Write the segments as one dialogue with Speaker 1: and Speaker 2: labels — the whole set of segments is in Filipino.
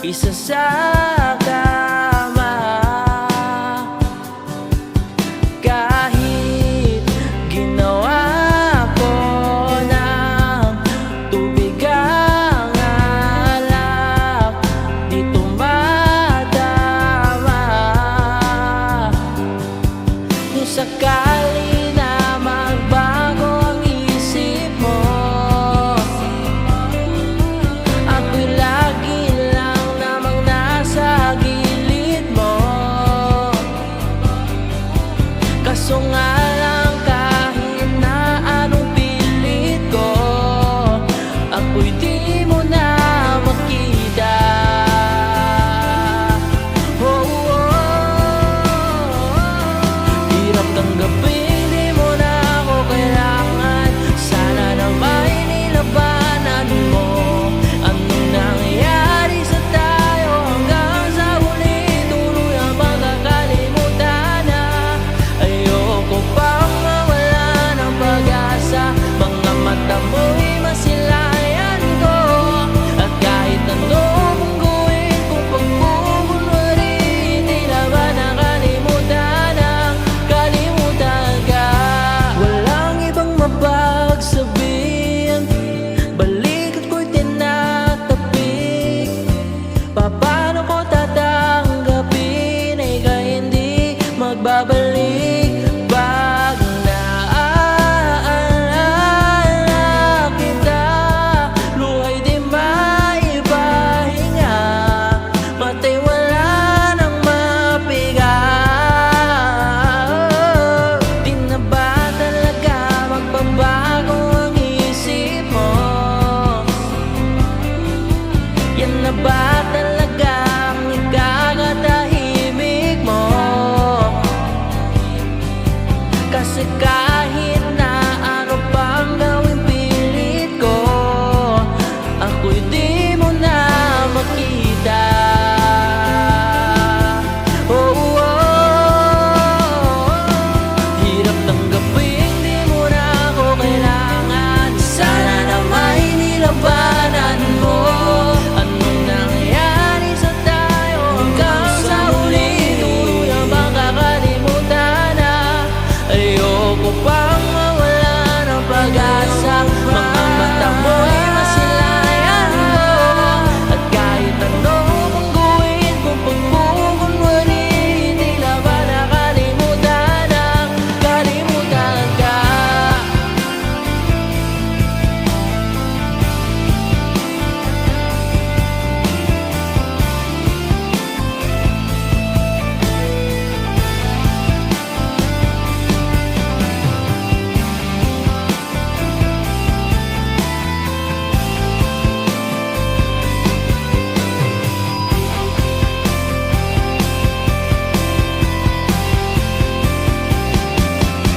Speaker 1: isasama. Kahit ginawa ko ng tubig ang alak, di tumadama. Kung sakali na magbago ang isip mo, ako'y lagi lang namang nasa gilid mo. Kaso nga lang kahit na anong pilit ko, ako'y di mo na makita. Oh, oh. Hirap tanggapin, di mo na ako kailangan. Sana na may nilabanan mo. Anong nangyari sa tayo hanggang sa huli? Tuluyang magkakalimutan na. Ayoko pang mawala ng pag-asa. Mga mata mo'y masilayan ko. At kahit ano mong gawin, kung pagkukunwari, tila ba nakalimutan ang kalimutan ka. Walang ibang mapagsabihin, balikat ko'y tinatapik. Paano ko tatanggapin ay ka hindi magbabalik? Pag naaalala kita, luhay di maipahinga, matay wala nang mapiga. Di na ba talaga magbabago ang isip mo? Yan na ba talaga ang ikakatahimik mo? Kasi kahit na ano pang gawing pilit ko, ako'y di mo na makita. Oh, oh. Hirap tanggapin, di mo na ako kailangan. Sana na may nilabanan mo. Anong nangyari sa tayo hanggang sa huli? Tuluyang makakalimutan na. Ayoko pang mawala ng pag-asa. Mga mata mo'y masilayan ko. At kahit ano mong gawin, kung pagkukunwari, tila ba nakalimutan ang kalimutan ka.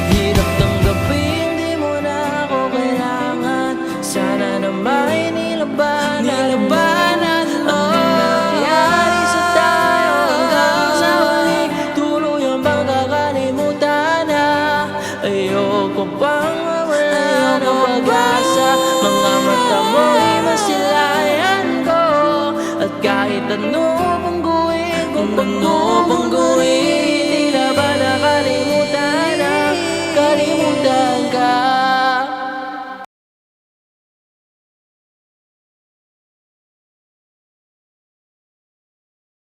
Speaker 1: Hirap tanggapin, di mo na ako kailangan. Sana na may nilabanan mo. Anong nangyari sa tayo hanggang sa huli? Tuluyang bang kakalimutan na. Ayoko pang mawala ng pag-asa. Mga mata mo'y masilayan ko. At kahit ano pang gawin, kung ano pang gawin,